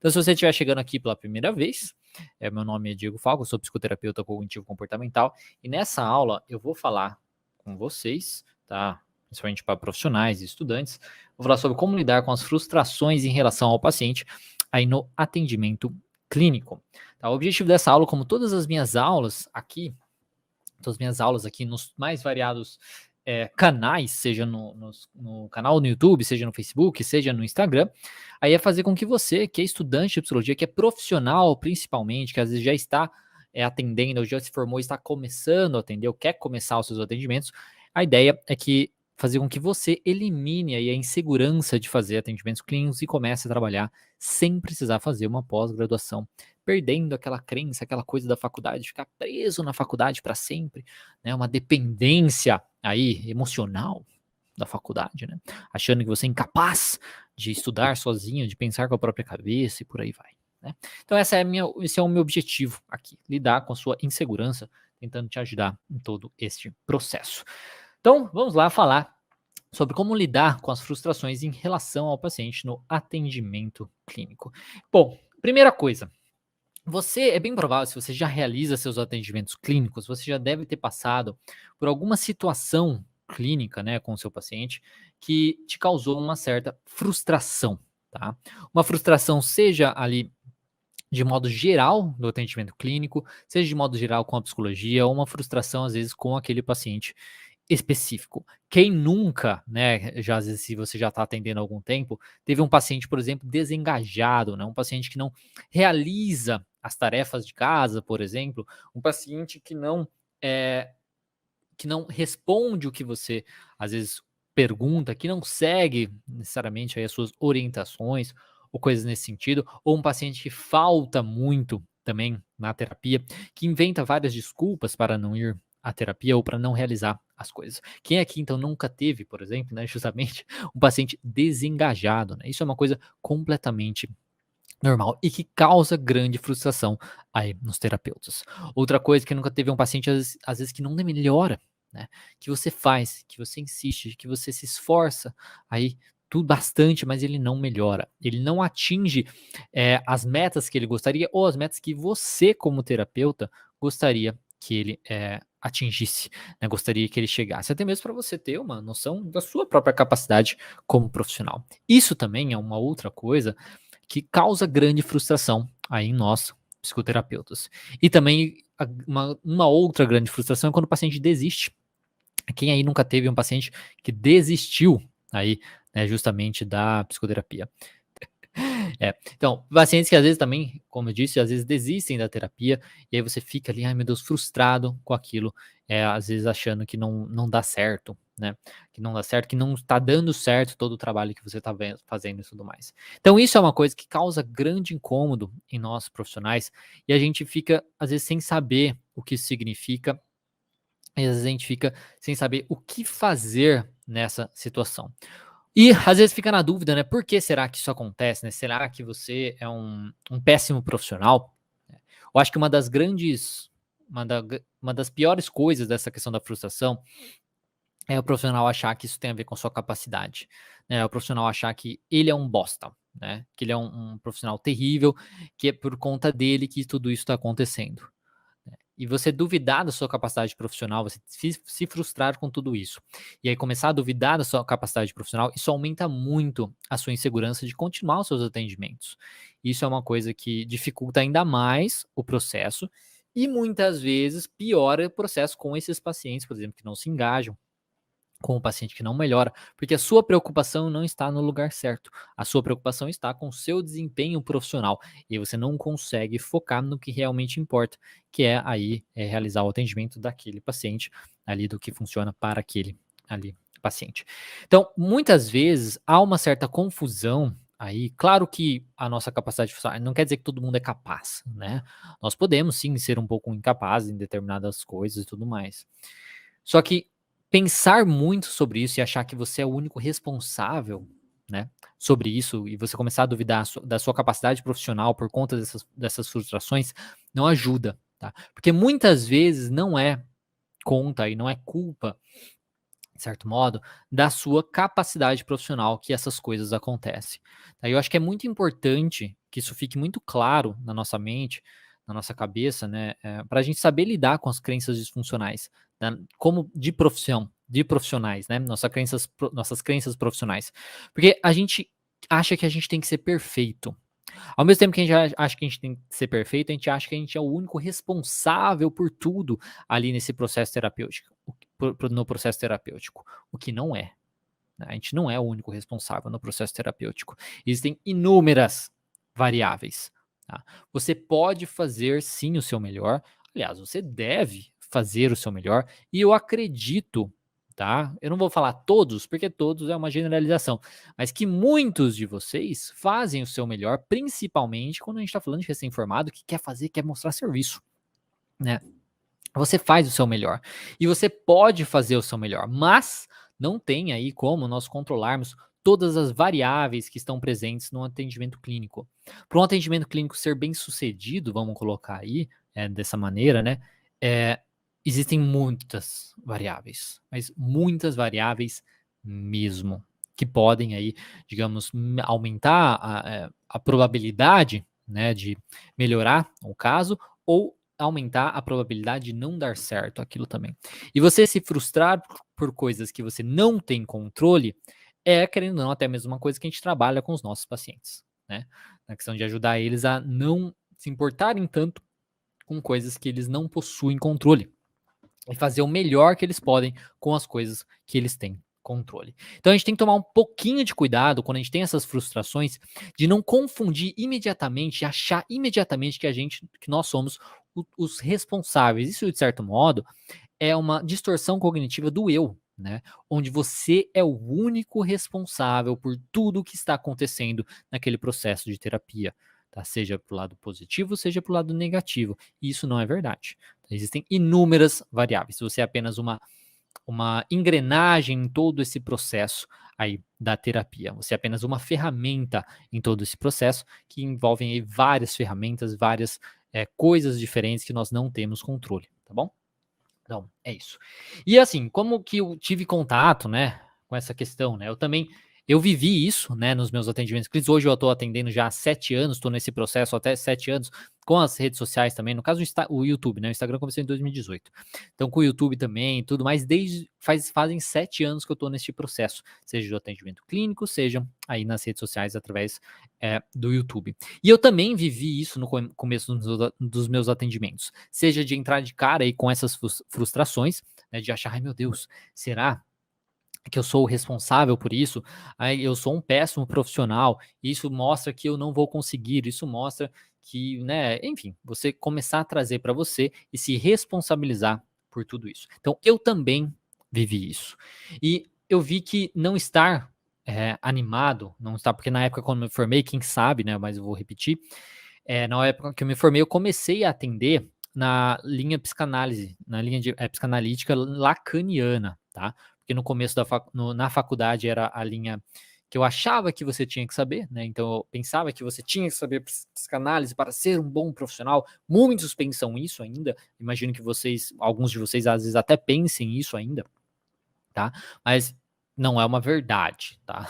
Então, se você estiver chegando aqui pela primeira vez, meu nome é Diego Falco, eu sou psicoterapeuta cognitivo comportamental e nessa aula eu vou falar com vocês, tá? Principalmente para profissionais e estudantes, vou falar sobre como lidar com as frustrações em relação ao paciente aí no atendimento clínico. Tá? O objetivo dessa aula, como todas as minhas aulas aqui, nos mais variados canais, seja no canal no YouTube, seja no Facebook, seja no Instagram, aí é fazer com que você, que é estudante de psicologia, que é profissional principalmente, que às vezes já está atendendo, ou já se formou, está começando a atender, ou quer começar os seus atendimentos, a ideia é que fazer com que você elimine aí a insegurança de fazer atendimentos clínicos e comece a trabalhar sem precisar fazer uma pós-graduação, perdendo aquela crença, aquela coisa da faculdade, ficar preso na faculdade para sempre, né, uma dependência aí emocional da faculdade, né, achando que você é incapaz de estudar sozinho, de pensar com a própria cabeça e por aí vai, né. Então esse é o meu objetivo aqui, lidar com a sua insegurança, tentando te ajudar em todo este processo. Então, vamos lá falar sobre como lidar com as frustrações em relação ao paciente no atendimento clínico. Bom, primeira coisa, é bem provável, se você já realiza seus atendimentos clínicos, você já deve ter passado por alguma situação clínica, né, com o seu paciente, que te causou uma certa frustração, tá? Uma frustração seja ali de modo geral do atendimento clínico, seja de modo geral com a psicologia, ou uma frustração às vezes com aquele paciente específico. Quem nunca, né, já às vezes se você já está atendendo há algum tempo, teve um paciente, por exemplo, desengajado, né, um paciente que não realiza as tarefas de casa, por exemplo, um paciente que não responde o que você às vezes pergunta, que não segue necessariamente aí as suas orientações ou coisas nesse sentido, ou um paciente que falta muito também na terapia, que inventa várias desculpas para não ir à terapia ou para não realizar as coisas. Quem aqui então nunca teve, por exemplo, né, justamente um paciente desengajado, né? Isso é uma coisa completamente normal e que causa grande frustração aí nos terapeutas. Outra coisa que nunca teve é um paciente, às vezes que não melhora, né? Que você faz, que você insiste, que você se esforça aí tudo bastante, mas ele não melhora. Ele não atinge as metas que ele gostaria ou as metas que você, como terapeuta, gostaria que ele atingisse, né? Gostaria que ele chegasse. Até mesmo para você ter uma noção da sua própria capacidade como profissional. Isso também é uma outra coisa que causa grande frustração aí em nós, psicoterapeutas. E também uma outra grande frustração é quando o paciente desiste. Quem aí nunca teve um paciente que desistiu aí, né, justamente da psicoterapia? Então, pacientes que às vezes também, como eu disse, às vezes desistem da terapia, e aí você fica ali, ai meu Deus, frustrado com aquilo, às vezes achando que não dá certo, né? Que não dá certo, que não está dando certo todo o trabalho que você está fazendo e tudo mais. Então, isso é uma coisa que causa grande incômodo em nós profissionais, e a gente fica, às vezes, sem saber o que isso significa, e às vezes a gente fica sem saber o que fazer nessa situação. E às vezes fica na dúvida, né? Por que será que isso acontece, né? Será que você é um péssimo profissional? Eu acho que uma das piores coisas dessa questão da frustração é o profissional achar que isso tem a ver com a sua capacidade, né? O profissional achar que ele é um bosta, né? Que ele é um profissional terrível, que é por conta dele que tudo isso está acontecendo. E você duvidar da sua capacidade profissional, você se frustrar com tudo isso. E aí começar a duvidar da sua capacidade profissional, isso aumenta muito a sua insegurança de continuar os seus atendimentos. Isso é uma coisa que dificulta ainda mais o processo e muitas vezes piora o processo com esses pacientes, por exemplo, que não se engajam, com o paciente que não melhora, porque a sua preocupação não está no lugar certo. A sua preocupação está com o seu desempenho profissional e você não consegue focar no que realmente importa, que é aí realizar o atendimento daquele paciente ali do que funciona para aquele ali paciente. Então, muitas vezes há uma certa confusão aí. Claro que a nossa capacidade funcional não quer dizer que todo mundo é capaz, né? Nós podemos sim ser um pouco incapazes em determinadas coisas e tudo mais. Só que pensar muito sobre isso e achar que você é o único responsável, né, sobre isso e você começar a duvidar da sua capacidade profissional por conta dessas frustrações, não ajuda, tá? Porque muitas vezes não é conta e não é culpa, de certo modo, da sua capacidade profissional que essas coisas acontecem. Tá? Eu acho que é muito importante que isso fique muito claro na nossa mente, na nossa cabeça, né, para a gente saber lidar com as crenças disfuncionais, né, como de profissionais, né, nossas crenças profissionais. Porque a gente acha que a gente tem que ser perfeito. Ao mesmo tempo que a gente acha que a gente tem que ser perfeito, a gente acha que a gente é o único responsável por tudo ali nesse processo terapêutico, no processo terapêutico, o que não é. Né? A gente não é o único responsável no processo terapêutico. Existem inúmeras variáveis. Tá? Você pode fazer sim o seu melhor, aliás, você deve fazer o seu melhor, e eu acredito, tá? Eu não vou falar todos, porque todos é uma generalização, mas que muitos de vocês fazem o seu melhor, principalmente quando a gente está falando de recém-formado que quer fazer, quer mostrar serviço, né? Você faz o seu melhor. E você pode fazer o seu melhor, mas não tem aí como nós controlarmos todas as variáveis que estão presentes no atendimento clínico. Para um atendimento clínico ser bem sucedido, vamos colocar aí dessa maneira, né? É, existem muitas variáveis, mas muitas variáveis mesmo, que podem aí, digamos, aumentar a probabilidade, né, de melhorar o caso ou aumentar a probabilidade de não dar certo aquilo também. E você se frustrar por coisas que você não tem controle é, querendo ou não, até mesmo uma coisa que a gente trabalha com os nossos pacientes, né? Na questão de ajudar eles a não se importarem tanto com coisas que eles não possuem controle e fazer o melhor que eles podem com as coisas que eles têm controle. Então a gente tem que tomar um pouquinho de cuidado quando a gente tem essas frustrações de não confundir imediatamente, achar imediatamente que nós somos os responsáveis. Isso de certo modo é uma distorção cognitiva do eu, né? Onde você é o único responsável por tudo que está acontecendo naquele processo de terapia, tá? Seja para o lado positivo, seja para o lado negativo. E isso não é verdade. Existem inúmeras variáveis. Você é apenas uma engrenagem em todo esse processo aí da terapia. Você é apenas uma ferramenta em todo esse processo que envolvem aí várias ferramentas, várias coisas diferentes que nós não temos controle, tá bom? Então, é isso. E assim, como que eu tive contato, né, com essa questão, né? Eu vivi isso, né, nos meus atendimentos clínicos. Hoje eu estou atendendo já há 7 anos, estou nesse processo até 7 anos, com as redes sociais também. No caso, o YouTube, né? O Instagram começou em 2018. Então, com o YouTube também, tudo mais, fazem 7 anos que eu estou nesse processo, seja do atendimento clínico, seja aí nas redes sociais através do YouTube. E eu também vivi isso no começo dos meus atendimentos, seja de entrar de cara aí com essas frustrações, né, de achar, ai meu Deus, será que eu sou o responsável por isso? Aí eu sou um péssimo profissional, isso mostra que eu não vou conseguir, isso mostra que, né, enfim, você começar a trazer para você e se responsabilizar por tudo isso. Então, eu também vivi isso. E eu vi que não estar animado, não estar, porque na época quando eu me formei, quem sabe, né, mas eu vou repetir, na época que eu me formei, eu comecei a atender na linha psicanálise, na linha de psicanalítica lacaniana, tá? Porque no começo na faculdade era a linha que eu achava que você tinha que saber, né? Então eu pensava que você tinha que saber psicanálise para ser um bom profissional. Muitos pensam isso ainda. Imagino que alguns de vocês às vezes até pensem isso ainda, tá? Mas não é uma verdade, tá?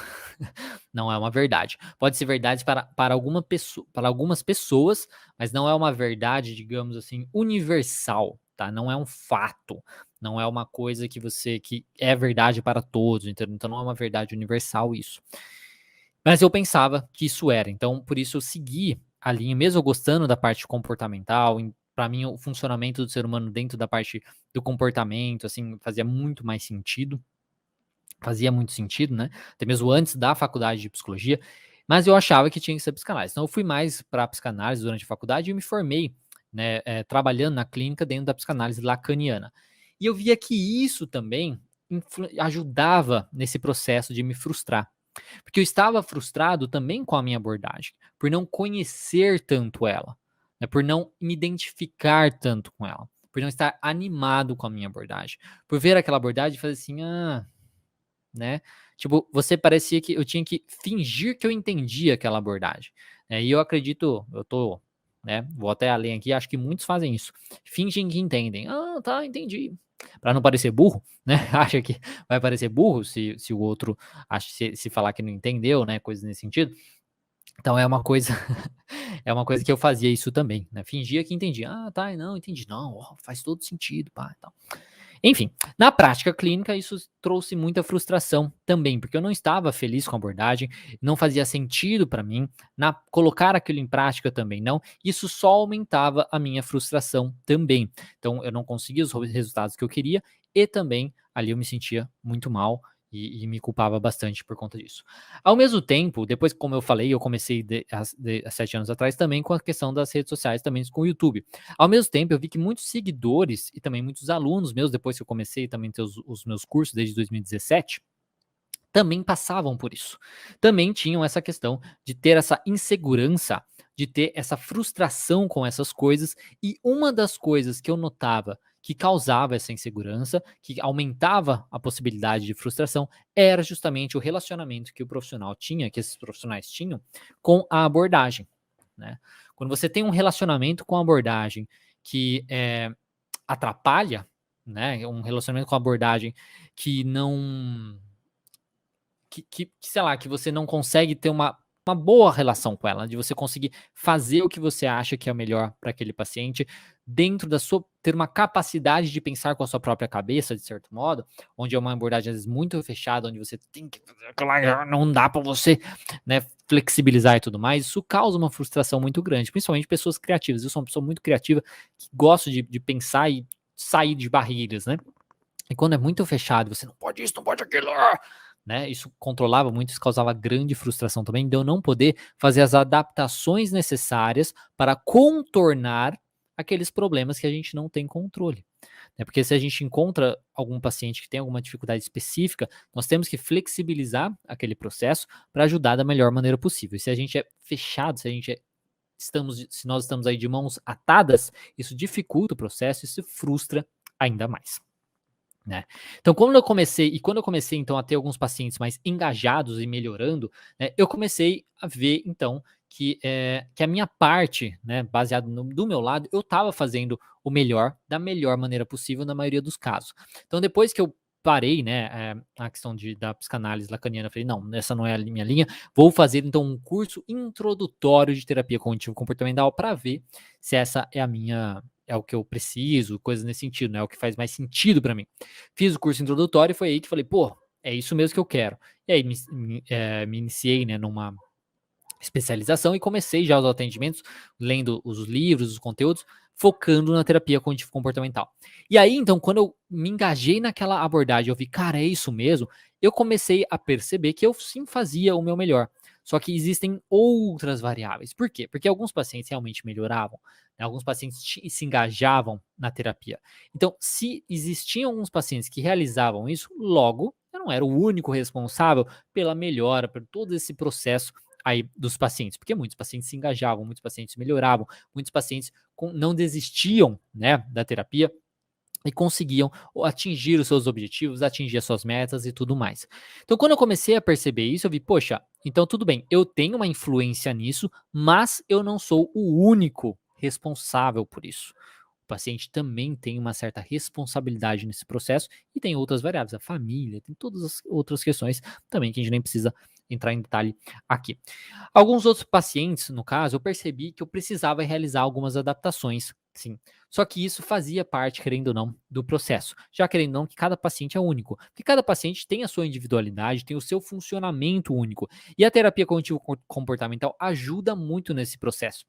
Não é uma verdade. Pode ser verdade para algumas pessoas, mas não é uma verdade, digamos assim, universal, tá? Não é um fato, não é uma coisa que é verdade para todos, entendeu? Então não é uma verdade universal isso. Mas eu pensava que isso era, então por isso eu segui a linha, mesmo eu gostando da parte comportamental, para mim o funcionamento do ser humano dentro da parte do comportamento, assim, fazia muito mais sentido. Fazia muito sentido, né? Até mesmo antes da faculdade de psicologia, mas eu achava que tinha que ser psicanálise. Então eu fui mais para psicanálise durante a faculdade e me formei, né, trabalhando na clínica dentro da psicanálise lacaniana. E eu via que isso também ajudava nesse processo de me frustrar. Porque eu estava frustrado também com a minha abordagem, por não conhecer tanto ela, né, por não me identificar tanto com ela, por não estar animado com a minha abordagem, por ver aquela abordagem e fazer assim, né? Tipo, você parecia que eu tinha que fingir que eu entendia aquela abordagem. E eu acredito, né? Vou até além aqui, acho que muitos fazem isso. Fingem que entendem. Ah, tá, entendi. Para não parecer burro, né? Acha que vai parecer burro se o outro se falar que não entendeu, né? Coisas nesse sentido. Então é uma coisa é uma coisa que eu fazia isso também, né, fingia que entendia. "Ah, tá, não, entendi. Não, ó, faz todo sentido, pá, e tal". Enfim, na prática clínica isso trouxe muita frustração também, porque eu não estava feliz com a abordagem, não fazia sentido para mim, colocar aquilo em prática também não, isso só aumentava a minha frustração também. Então eu não conseguia os resultados que eu queria e também ali eu me sentia muito mal e me culpava bastante por conta disso. Ao mesmo tempo, depois, como eu falei, eu comecei há 7 anos atrás também com a questão das redes sociais, também com o YouTube. Ao mesmo tempo, eu vi que muitos seguidores e também muitos alunos meus, depois que eu comecei também a ter os meus cursos desde 2017, também passavam por isso. Também tinham essa questão de ter essa insegurança, de ter essa frustração com essas coisas. E uma das coisas que eu notava que causava essa insegurança, que aumentava a possibilidade de frustração, era justamente o relacionamento que o profissional tinha, que esses profissionais tinham, com a abordagem, né? Quando você tem um relacionamento com a abordagem que atrapalha, né? Um relacionamento com a abordagem que não sei lá, que você não consegue ter uma boa relação com ela, de você conseguir fazer o que você acha que é o melhor para aquele paciente, dentro da sua ter uma capacidade de pensar com a sua própria cabeça, de certo modo, onde é uma abordagem às vezes muito fechada, onde você tem que fazer aquela, não dá para você, né, flexibilizar e tudo mais, isso causa uma frustração muito grande, principalmente pessoas criativas. Eu sou uma pessoa muito criativa, que gosto de pensar e sair de barreiras, né? E quando é muito fechado, você não pode isso, não pode aquilo, né? Isso controlava muito, isso causava grande frustração também, de eu não poder fazer as adaptações necessárias para contornar aqueles problemas que a gente não tem controle. Né? Porque se a gente encontra algum paciente que tem alguma dificuldade específica, nós temos que flexibilizar aquele processo para ajudar da melhor maneira possível. E se a gente é fechado, se nós estamos aí de mãos atadas, isso dificulta o processo e se frustra ainda mais. Né. Então quando eu comecei então a ter alguns pacientes mais engajados e melhorando, né, eu comecei a ver então que a minha parte, né, baseado do meu lado, eu estava fazendo o melhor, da melhor maneira possível na maioria dos casos. Então depois que eu parei, né, a questão da psicanálise lacaniana, eu falei: "Não, essa não é a minha linha, vou fazer então um curso introdutório de terapia cognitivo comportamental para ver se essa é o que eu preciso", coisas nesse sentido, né, é o que faz mais sentido para mim. Fiz o curso introdutório e foi aí que falei: "Pô, é isso mesmo que eu quero". E aí me iniciei, né, numa especialização e comecei já os atendimentos, lendo os livros, os conteúdos, focando na terapia cognitivo comportamental. E aí, então, quando eu me engajei naquela abordagem, eu vi: "Cara, é isso mesmo", eu comecei a perceber que eu sim fazia o meu melhor. Só que existem outras variáveis. Por quê? Porque alguns pacientes realmente melhoravam, né, alguns pacientes se engajavam na terapia. Então, se existiam alguns pacientes que realizavam isso, logo eu não era o único responsável pela melhora, por todo esse processo aí dos pacientes, porque muitos pacientes se engajavam, muitos pacientes melhoravam, muitos pacientes não desistiam, né, da terapia e conseguiam atingir os seus objetivos, atingir as suas metas e tudo mais. Então, quando eu comecei a perceber isso, eu vi, poxa, então tudo bem, eu tenho uma influência nisso, mas eu não sou o único responsável por isso. O paciente também tem uma certa responsabilidade nesse processo e tem outras variáveis, a família, tem todas as outras questões também que a gente nem precisa entrar em detalhe aqui. Alguns outros pacientes, no caso, eu percebi que eu precisava realizar algumas adaptações, sim. Só que isso fazia parte, querendo ou não, do processo. Já querendo ou não, que cada paciente é único. Porque cada paciente tem a sua individualidade, tem o seu funcionamento único. E a terapia cognitivo comportamental ajuda muito nesse processo.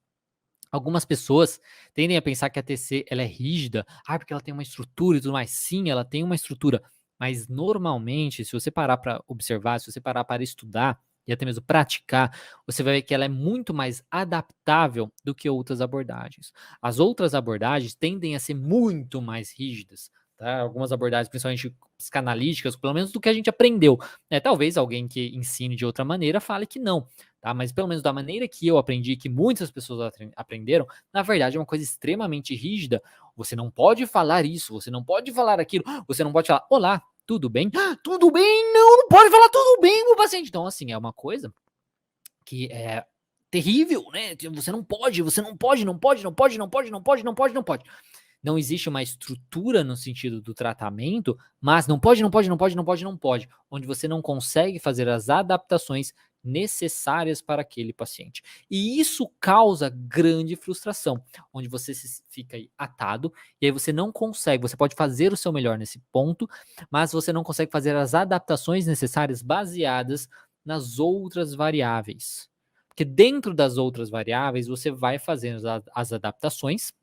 Algumas pessoas tendem a pensar que a TC ela é rígida, porque ela tem uma estrutura e tudo mais. Sim, ela tem uma estrutura, mas normalmente, se você parar para observar, se você parar para estudar e até mesmo praticar, você vai ver que ela é muito mais adaptável do que outras abordagens. As outras abordagens tendem a ser muito mais rígidas, tá? Algumas abordagens, principalmente psicanalíticas, pelo menos do que a gente aprendeu, né? Talvez alguém que ensine de outra maneira fale que não, tá? Mas pelo menos da maneira que eu aprendi, que muitas pessoas aprenderam, na verdade é uma coisa extremamente rígida. Você não pode falar isso, você não pode falar aquilo, você não pode falar, olá, tudo bem? Tudo bem? Não, não pode falar tudo bem, meu paciente. Então, assim, é uma coisa que é terrível, né? Você não pode, você não pode, não pode, não pode, não pode, não pode, não pode, não pode. Não existe uma estrutura no sentido do tratamento, mas não pode, não pode, não pode, não pode, não pode, onde você não consegue fazer as adaptações necessárias para aquele paciente. E isso causa grande frustração, onde você fica aí atado, e aí você não consegue, você pode fazer o seu melhor nesse ponto, mas você não consegue fazer as adaptações necessárias baseadas nas outras variáveis. Porque dentro das outras variáveis, você vai fazendo as adaptações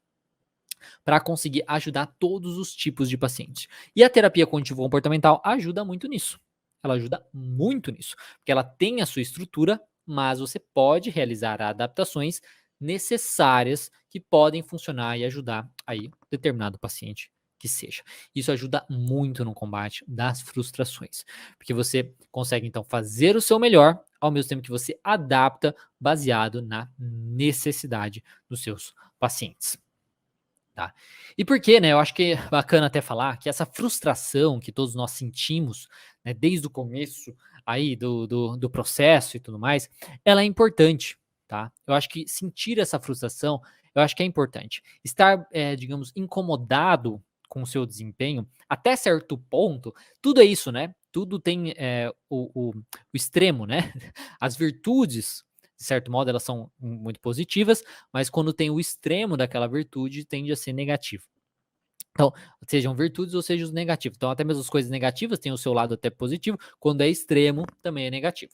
para conseguir ajudar todos os tipos de pacientes. E a terapia cognitivo-comportamental ajuda muito nisso. Ela ajuda muito nisso, porque ela tem a sua estrutura, mas você pode realizar adaptações necessárias que podem funcionar e ajudar aí determinado paciente que seja. Isso ajuda muito no combate das frustrações, porque você consegue então fazer o seu melhor ao mesmo tempo que você adapta baseado na necessidade dos seus pacientes. Tá. E por que, né, eu acho que é bacana até falar que essa frustração que todos nós sentimos, né, desde o começo aí do processo e tudo mais, ela é importante, tá? Eu acho que sentir essa frustração, eu acho que é importante. Estar, digamos, incomodado com o seu desempenho, até certo ponto, tudo é isso, né? Tudo tem o extremo, né? As virtudes, de certo modo, elas são muito positivas, mas quando tem o extremo daquela virtude, tende a ser negativo. Então, sejam virtudes ou sejam os negativos. Então, até mesmo as coisas negativas têm o seu lado até positivo, quando é extremo, também é negativo.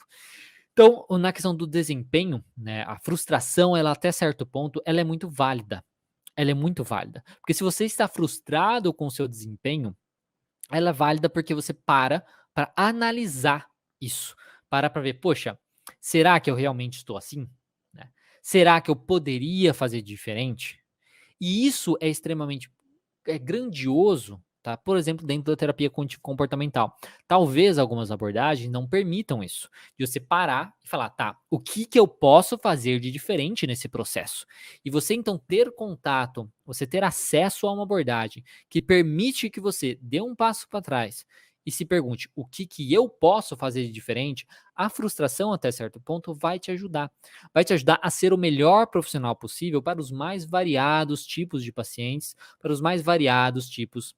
Então, na questão do desempenho, né, a frustração, ela até certo ponto, ela é muito válida. Ela é muito válida. Porque se você está frustrado com o seu desempenho, ela é válida porque você para analisar isso. Para ver, poxa, será que eu realmente estou assim? Né? Será que eu poderia fazer diferente? E isso é extremamente grandioso, tá? Por exemplo, dentro da terapia cognitivo-comportamental. Talvez algumas abordagens não permitam isso, de você parar e falar, tá, o que que eu posso fazer de diferente nesse processo? E você então ter contato, você ter acesso a uma abordagem que permite que você dê um passo para trás e se pergunte o que que eu posso fazer de diferente, a frustração até certo ponto vai te ajudar. Vai te ajudar a ser o melhor profissional possível para os mais variados tipos de pacientes, para os mais variados tipos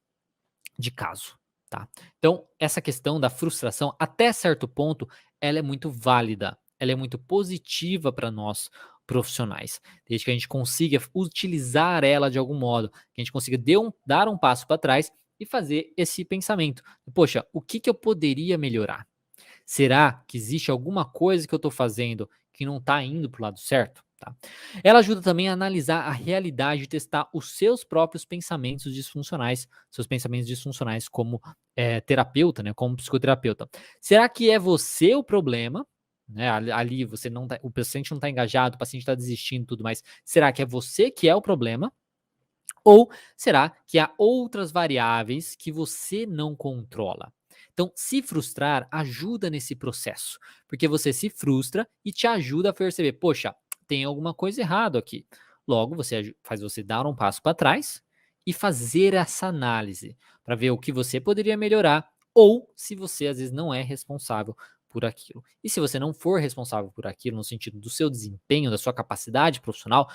de caso, tá? Então, essa questão da frustração, até certo ponto, ela é muito válida, ela é muito positiva para nós profissionais, desde que a gente consiga utilizar ela de algum modo, que a gente consiga dar um passo para trás e fazer esse pensamento. Poxa, o que que eu poderia melhorar? Será que existe alguma coisa que eu estou fazendo que não está indo para o lado certo? Tá? Ela ajuda também a analisar a realidade e testar os seus próprios pensamentos disfuncionais, seus pensamentos disfuncionais como terapeuta, né, como psicoterapeuta. Será que é você o problema? Né, ali você não tá, o paciente não está engajado, o paciente está desistindo e tudo mais. Será que é você que é o problema? Ou será que há outras variáveis que você não controla? Então, se frustrar ajuda nesse processo, porque você se frustra e te ajuda a perceber, poxa, tem alguma coisa errada aqui. Logo, faz você dar um passo para trás e fazer essa análise para ver o que você poderia melhorar ou se você às vezes não é responsável por aquilo. E se você não for responsável por aquilo no sentido do seu desempenho, da sua capacidade profissional,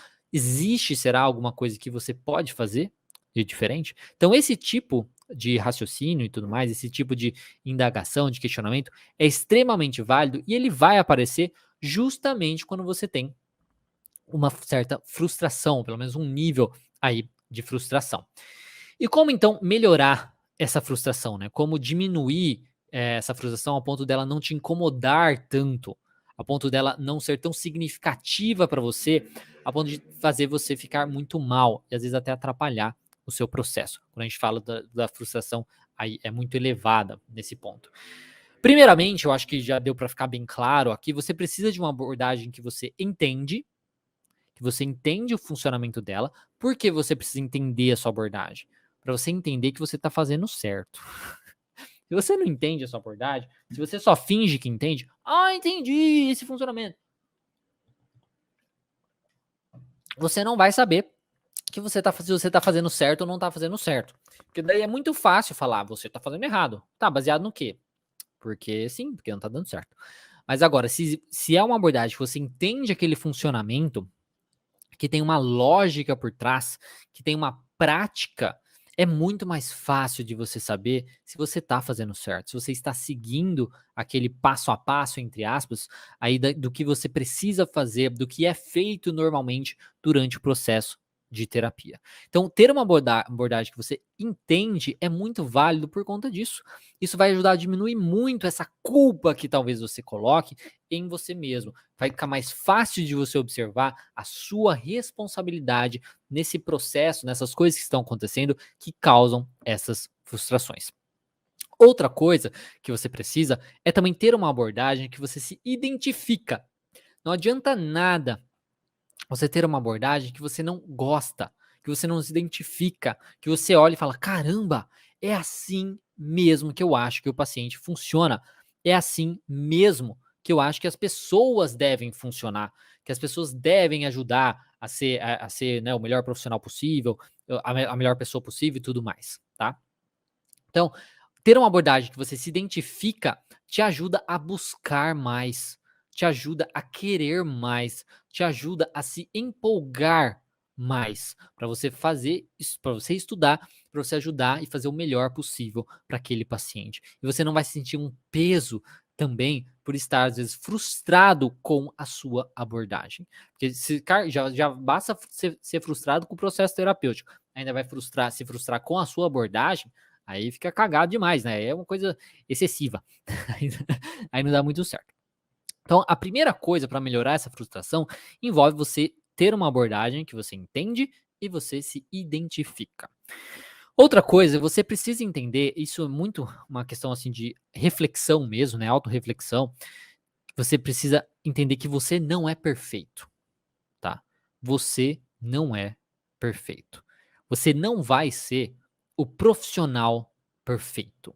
será alguma coisa que você pode fazer de diferente? Então, esse tipo de raciocínio e tudo mais, esse tipo de indagação, de questionamento, é extremamente válido e ele vai aparecer justamente quando você tem uma certa frustração, pelo menos um nível aí de frustração. E como então melhorar essa frustração, né? Como diminuir essa frustração ao ponto dela não te incomodar tanto, a ponto dela não ser tão significativa para você, a ponto de fazer você ficar muito mal e às vezes até atrapalhar o seu processo. Quando a gente fala da frustração, aí é muito elevada nesse ponto. Primeiramente, eu acho que já deu para ficar bem claro aqui, você precisa de uma abordagem que você entende o funcionamento dela. Por que você precisa entender a sua abordagem? Para você entender que você está fazendo certo. Se você não entende a sua abordagem, se você só finge que entende, entendi esse funcionamento, você não vai saber que se você tá fazendo certo ou não tá fazendo certo. Porque daí é muito fácil falar, você tá fazendo errado. Tá, baseado no quê? Porque sim, porque não tá dando certo. Mas agora, se é uma abordagem que você entende aquele funcionamento, que tem uma lógica por trás, que tem uma prática, é muito mais fácil de você saber se você está fazendo certo, se você está seguindo aquele passo a passo, entre aspas, aí do que você precisa fazer, do que é feito normalmente durante o processo de terapia. Então, ter uma abordagem que você entende é muito válido por conta disso. Isso vai ajudar a diminuir muito essa culpa que talvez você coloque em você mesmo. Vai ficar mais fácil de você observar a sua responsabilidade nesse processo, nessas coisas que estão acontecendo que causam essas frustrações. Outra coisa que você precisa é também ter uma abordagem que você se identifica. Não adianta nada você ter uma abordagem que você não gosta, que você não se identifica, que você olha e fala: caramba, é assim mesmo que eu acho que o paciente funciona. É assim mesmo que eu acho que as pessoas devem funcionar, que as pessoas devem ajudar a ser, né, o melhor profissional possível, a melhor pessoa possível e tudo mais, tá? Então, ter uma abordagem que você se identifica te ajuda a buscar mais, te ajuda a querer mais, te ajuda a se empolgar mais para você fazer isso, para você estudar, para você ajudar e fazer o melhor possível para aquele paciente. E você não vai sentir um peso também por estar às vezes frustrado com a sua abordagem. Porque já basta ser frustrado com o processo terapêutico, ainda vai se frustrar com a sua abordagem. Aí fica cagado demais, né? É uma coisa excessiva. Aí não dá muito certo. Então, a primeira coisa para melhorar essa frustração envolve você ter uma abordagem que você entende e você se identifica. Outra coisa, você precisa entender, isso é muito uma questão assim de reflexão mesmo, né? Autorreflexão. Você precisa entender que você não é perfeito, tá? Você não é perfeito. Você não vai ser o profissional perfeito.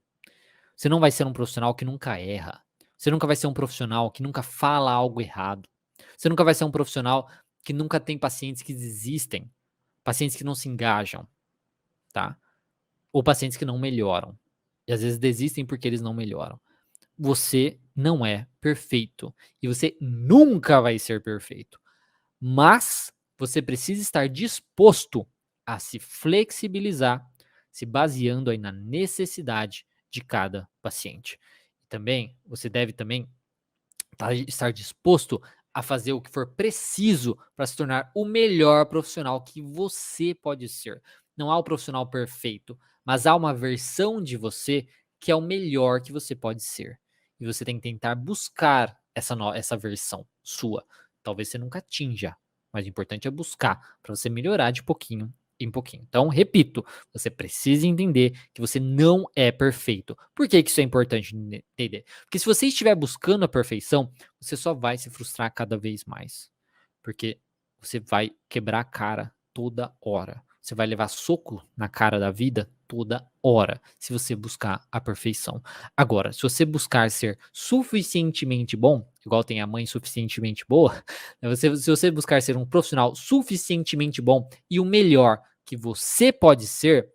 Você não vai ser um profissional que nunca erra. Você nunca vai ser um profissional que nunca fala algo errado. Você nunca vai ser um profissional que nunca tem pacientes que desistem, pacientes que não se engajam, tá? Ou pacientes que não melhoram. E às vezes desistem porque eles não melhoram. Você não é perfeito e você nunca vai ser perfeito. Mas você precisa estar disposto a se flexibilizar, se baseando aí na necessidade de cada paciente. Também você deve também estar disposto a fazer o que for preciso para se tornar o melhor profissional que você pode ser. Não há o profissional perfeito, mas há uma versão de você que é o melhor que você pode ser. E você tem que tentar buscar essa versão sua. Talvez você nunca atinja, mas o importante é buscar para você melhorar de pouquinho em pouquinho. Então, repito, você precisa entender que você não é perfeito. Por que que isso é importante entender? Porque se você estiver buscando a perfeição, você só vai se frustrar cada vez mais. Porque você vai quebrar a cara toda hora. Você vai levar soco na cara da vida toda hora, se você buscar a perfeição. Agora, se você buscar ser suficientemente bom, igual tem a mãe suficientemente boa, se você buscar ser um profissional suficientemente bom e o melhor que você pode ser,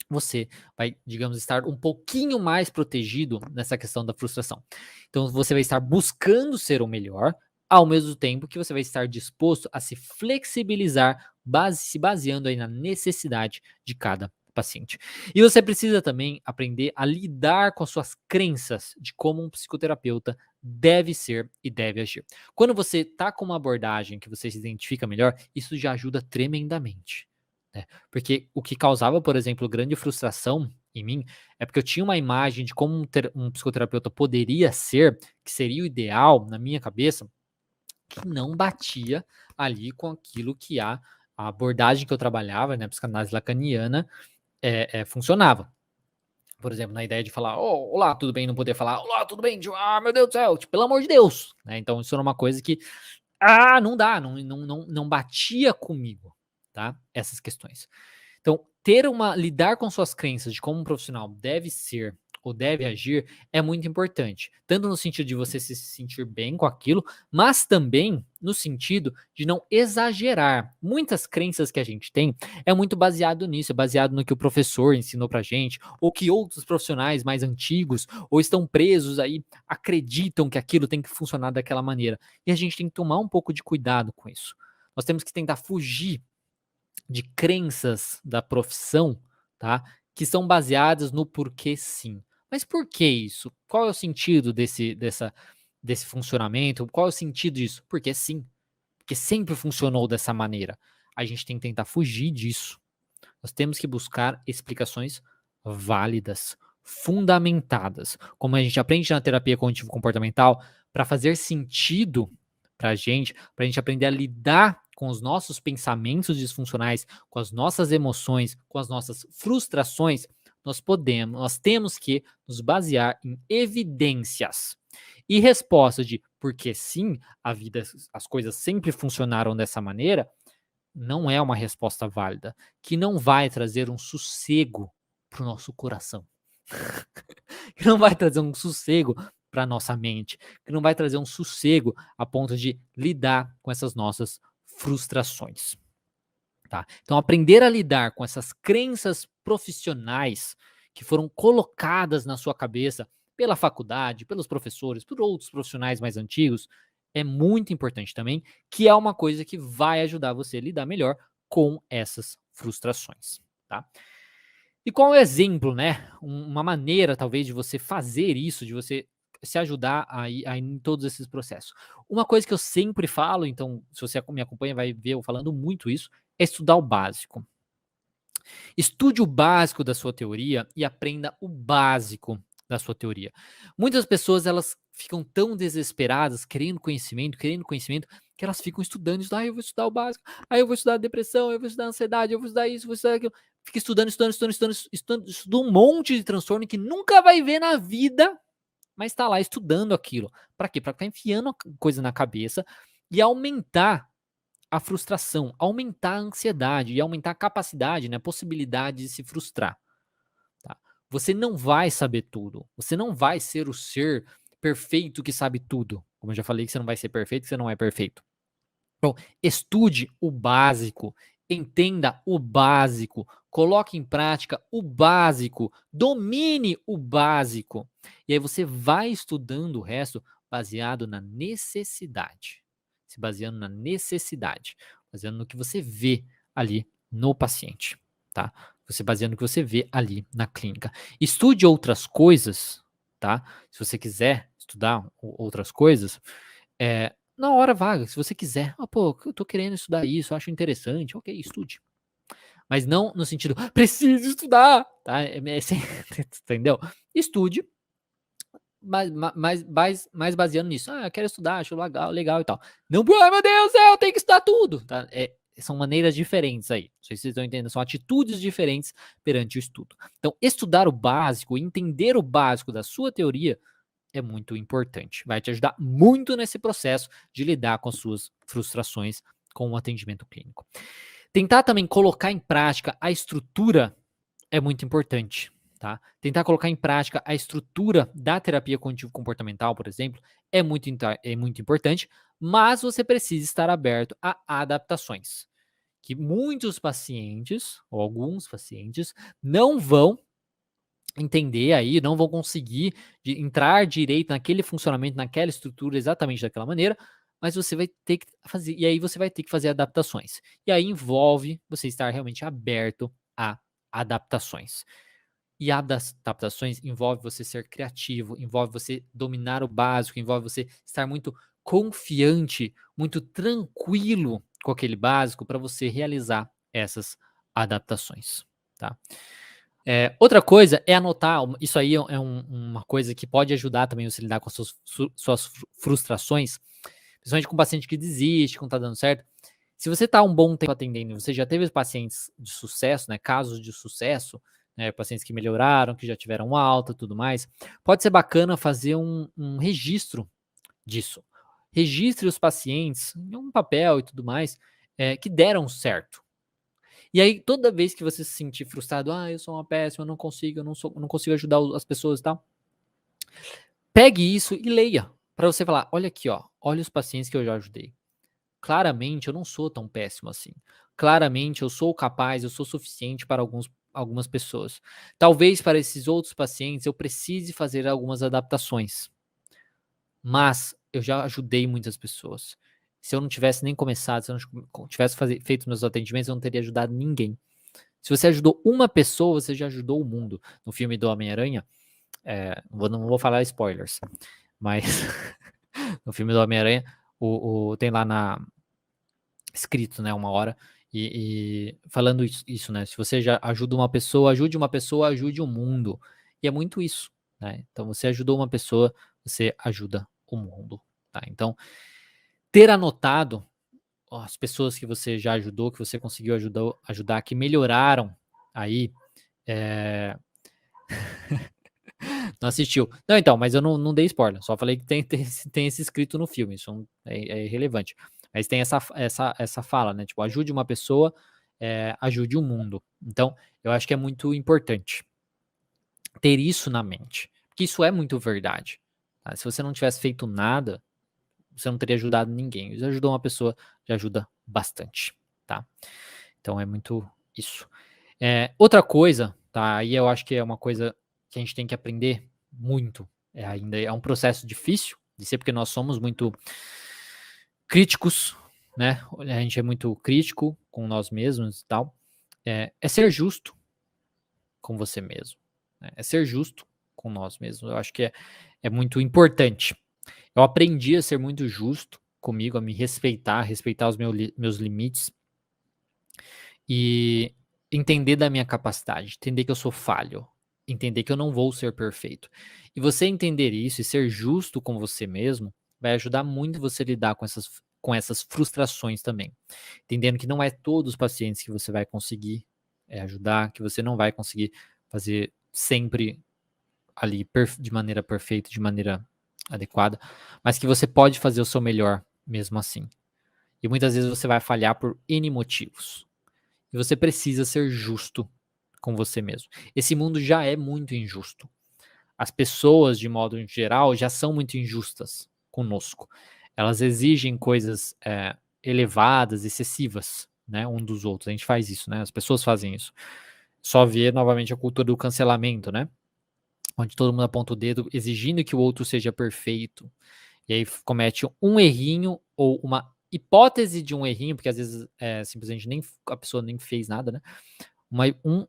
você vai, digamos, estar um pouquinho mais protegido nessa questão da frustração. Então, você vai estar buscando ser o melhor, ao mesmo tempo que você vai estar disposto a se flexibilizar, se baseando aí na necessidade de cada paciente. E você precisa também aprender a lidar com as suas crenças de como um psicoterapeuta deve ser e deve agir. Quando você está com uma abordagem que você se identifica melhor, isso já ajuda tremendamente, né? Porque o que causava, por exemplo, grande frustração em mim é porque eu tinha uma imagem de como um psicoterapeuta poderia ser, que seria o ideal na minha cabeça, que não batia ali com aquilo que a abordagem que eu trabalhava, né, psicanálise lacaniana, funcionava. Por exemplo, na ideia de falar: "Oh, olá, tudo bem?", não poder falar: "Olá, tudo bem?", tipo: "Ah, meu Deus do céu", tipo, pelo amor de Deus, né? Então isso era uma coisa que, não dá, não batia comigo, tá, essas questões. Então, lidar com suas crenças de como um profissional deve ser ou deve agir é muito importante. Tanto no sentido de você se sentir bem com aquilo, mas também no sentido de não exagerar. Muitas crenças que a gente tem é muito baseado nisso, é baseado no que o professor ensinou pra gente, ou que outros profissionais mais antigos ou estão presos aí acreditam que aquilo tem que funcionar daquela maneira. E a gente tem que tomar um pouco de cuidado com isso. Nós temos que tentar fugir de crenças da profissão, tá? Que são baseadas no porquê sim. Mas por que isso? Qual é o sentido desse funcionamento? Qual é o sentido disso? Porque sim. Porque sempre funcionou dessa maneira. A gente tem que tentar fugir disso. Nós temos que buscar explicações válidas, fundamentadas. Como a gente aprende na terapia cognitivo-comportamental, para fazer sentido para a gente aprender a lidar com os nossos pensamentos disfuncionais, com as nossas emoções, com as nossas frustrações, nós temos que nos basear em evidências e respostas de porque sim, a vida, as coisas sempre funcionaram dessa maneira, não é uma resposta válida, que não vai trazer um sossego para o nosso coração, que não vai trazer um sossego para nossa mente, que não vai trazer um sossego a ponto de lidar com essas nossas frustrações. Tá? Então, aprender a lidar com essas crenças profissionais que foram colocadas na sua cabeça pela faculdade, pelos professores, por outros profissionais mais antigos, é muito importante também, que é uma coisa que vai ajudar você a lidar melhor com essas frustrações, tá? E qual é o exemplo, né? Uma maneira, talvez, de você fazer isso, de você se ajudar a ir em todos esses processos. Uma coisa que eu sempre falo, então, se você me acompanha, vai ver eu falando muito isso, é estudar o básico. Estude o básico da sua teoria e aprenda o básico da sua teoria. Muitas pessoas, elas ficam tão desesperadas, querendo conhecimento, que elas ficam estudando, eu vou estudar o básico, eu vou estudar a depressão, eu vou estudar a ansiedade, eu vou estudar isso, vou estudar aquilo. Fica estuda um monte de transtorno que nunca vai ver na vida, mas está lá estudando aquilo. Para quê? Para ficar enfiando coisa na cabeça e aumentar a frustração, aumentar a ansiedade e aumentar a capacidade, né, a possibilidade de se frustrar. Tá? Você não vai saber tudo. Você não vai ser o ser perfeito que sabe tudo. Como eu já falei que você não vai ser perfeito, que você não é perfeito. Então, estude o básico, entenda o básico, coloque em prática o básico, domine o básico. E aí você vai estudando o resto baseado na necessidade. Se baseando na necessidade, baseando no que você vê ali no paciente, tá? Você baseando no que você vê ali na clínica. Estude outras coisas, tá? Se você quiser estudar outras coisas, na hora vaga, se você quiser. Pô, eu tô querendo estudar isso, eu acho interessante. Ok, estude. Mas não no sentido, preciso estudar, tá? Entendeu? Estude, mais baseando nisso. Eu quero estudar, acho legal e tal. Não, meu Deus, eu tenho que estudar tudo, tá? São maneiras diferentes aí. Não sei se vocês estão entendendo, são atitudes diferentes perante o estudo. Então, estudar o básico, entender o básico da sua teoria é muito importante. Vai te ajudar muito nesse processo de lidar com as suas frustrações com o atendimento clínico. Tentar também colocar em prática a estrutura é muito importante. Tá? Tentar colocar em prática a estrutura da terapia cognitivo-comportamental, por exemplo, é muito importante, mas você precisa estar aberto a adaptações. Que muitos pacientes, ou alguns pacientes, não vão entender aí, não vão conseguir entrar direito naquele funcionamento, naquela estrutura exatamente daquela maneira, mas você vai ter que fazer, e aí você vai ter que fazer adaptações. E aí envolve você estar realmente aberto a adaptações. E adaptações envolve você ser criativo, envolve você dominar o básico, envolve você estar muito confiante, muito tranquilo com aquele básico para você realizar essas adaptações, tá? Outra coisa é anotar, isso aí uma coisa que pode ajudar também você a lidar com as suas frustrações, principalmente com paciente que desiste, que não tá dando certo. Se você tá um bom tempo atendendo, você já teve pacientes de sucesso, né, casos de sucesso, né, pacientes que melhoraram, que já tiveram alta, tudo mais, pode ser bacana fazer um registro disso. Registre os pacientes em um papel e tudo mais, que deram certo. E aí, toda vez que você se sentir frustrado, eu sou uma péssima, eu não consigo, eu não consigo ajudar as pessoas e tal, pegue isso e leia, para você falar, olha aqui, ó, olha os pacientes que eu já ajudei. Claramente eu não sou tão péssimo assim. Claramente eu sou capaz, eu sou suficiente para algumas pessoas. Talvez para esses outros pacientes eu precise fazer algumas adaptações. Mas eu já ajudei muitas pessoas. Se eu não tivesse nem começado, se eu não tivesse feito meus atendimentos, eu não teria ajudado ninguém. Se você ajudou uma pessoa, você já ajudou o mundo. No filme do Homem-Aranha, não vou falar spoilers, mas no filme do Homem-Aranha, tem lá escrito, né, uma hora, e falando isso, né? Se você já ajuda uma pessoa, ajude o mundo. E é muito isso, né? Então, você ajudou uma pessoa, você ajuda o mundo, tá? Então, ter anotado as pessoas que você já ajudou, que você conseguiu ajudar, que melhoraram aí, não assistiu. Não, então, mas eu não dei spoiler, só falei que tem esse escrito no filme, isso é irrelevante. Mas tem essa fala, né? Tipo, ajude uma pessoa, ajude o mundo. Então, eu acho que é muito importante ter isso na mente, porque isso é muito verdade. Tá? Se você não tivesse feito nada, você não teria ajudado ninguém. Se ajudou uma pessoa, já ajuda bastante, tá? Então é muito isso. Outra coisa, tá? Aí eu acho que é uma coisa que a gente tem que aprender muito. Ainda é um processo difícil de ser, porque nós somos muito críticos, né? A gente é muito crítico com nós mesmos e tal. É ser justo com você mesmo. Né? É ser justo com nós mesmos. Eu acho que é muito importante. Eu aprendi a ser muito justo comigo, a me respeitar, respeitar os meus limites e entender da minha capacidade, entender que eu sou falho, entender que eu não vou ser perfeito. E você entender isso e ser justo com você mesmo vai ajudar muito você a lidar com essas frustrações também. Entendendo que não é todos os pacientes que você vai conseguir ajudar, que você não vai conseguir fazer sempre ali de maneira perfeita, de maneira adequada, mas que você pode fazer o seu melhor mesmo assim. E muitas vezes você vai falhar por N motivos. E você precisa ser justo com você mesmo. Esse mundo já é muito injusto. As pessoas, de modo geral, já são muito injustas conosco. Elas exigem coisas elevadas, excessivas, né, um dos outros. A gente faz isso, né? As pessoas fazem isso. Só ver novamente a cultura do cancelamento, né? Onde todo mundo aponta o dedo exigindo que o outro seja perfeito. E aí comete um errinho ou uma hipótese de um errinho, porque às vezes simplesmente a pessoa nem fez nada, né?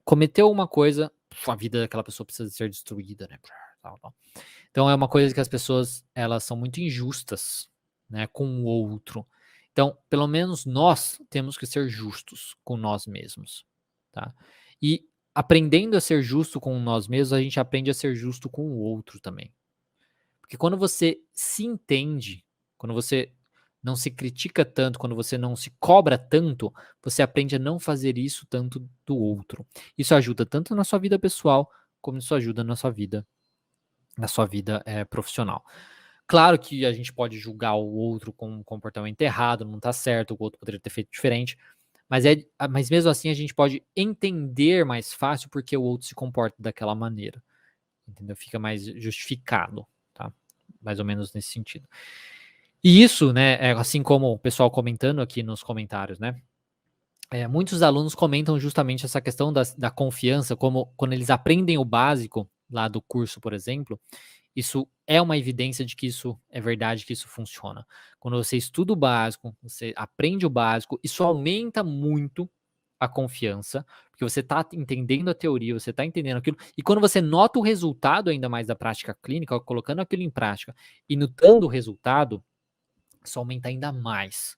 Cometeu uma coisa, a vida daquela pessoa precisa ser destruída, né? Então é uma coisa que as pessoas elas são muito injustas, né, com o outro. Então, pelo menos nós temos que ser justos com nós mesmos, tá? E aprendendo a ser justo com nós mesmos, a gente aprende a ser justo com o outro também. Porque quando você se entende, quando você não se critica tanto, quando você não se cobra tanto, você aprende a não fazer isso tanto do outro. Isso ajuda tanto na sua vida pessoal, como isso ajuda na sua vida profissional. Claro que a gente pode julgar o outro com um comportamento errado, não tá certo, o outro poderia ter feito diferente, mas mesmo assim a gente pode entender mais fácil porque o outro se comporta daquela maneira, entendeu? Fica mais justificado, tá? Mais ou menos nesse sentido. E isso, né, assim como o pessoal comentando aqui nos comentários, né? Muitos alunos comentam justamente essa questão da confiança, como quando eles aprendem o básico lá do curso, por exemplo, isso é uma evidência de que isso é verdade, que isso funciona. Quando você estuda o básico, você aprende o básico, isso aumenta muito a confiança, porque você está entendendo a teoria, você está entendendo aquilo, e quando você nota o resultado ainda mais da prática clínica, colocando aquilo em prática e notando o resultado, isso aumenta ainda mais.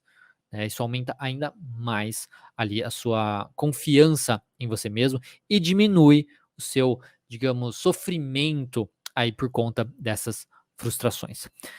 Isso aumenta ainda mais ali a sua confiança em você mesmo e diminui o seu, digamos, sofrimento aí por conta dessas frustrações.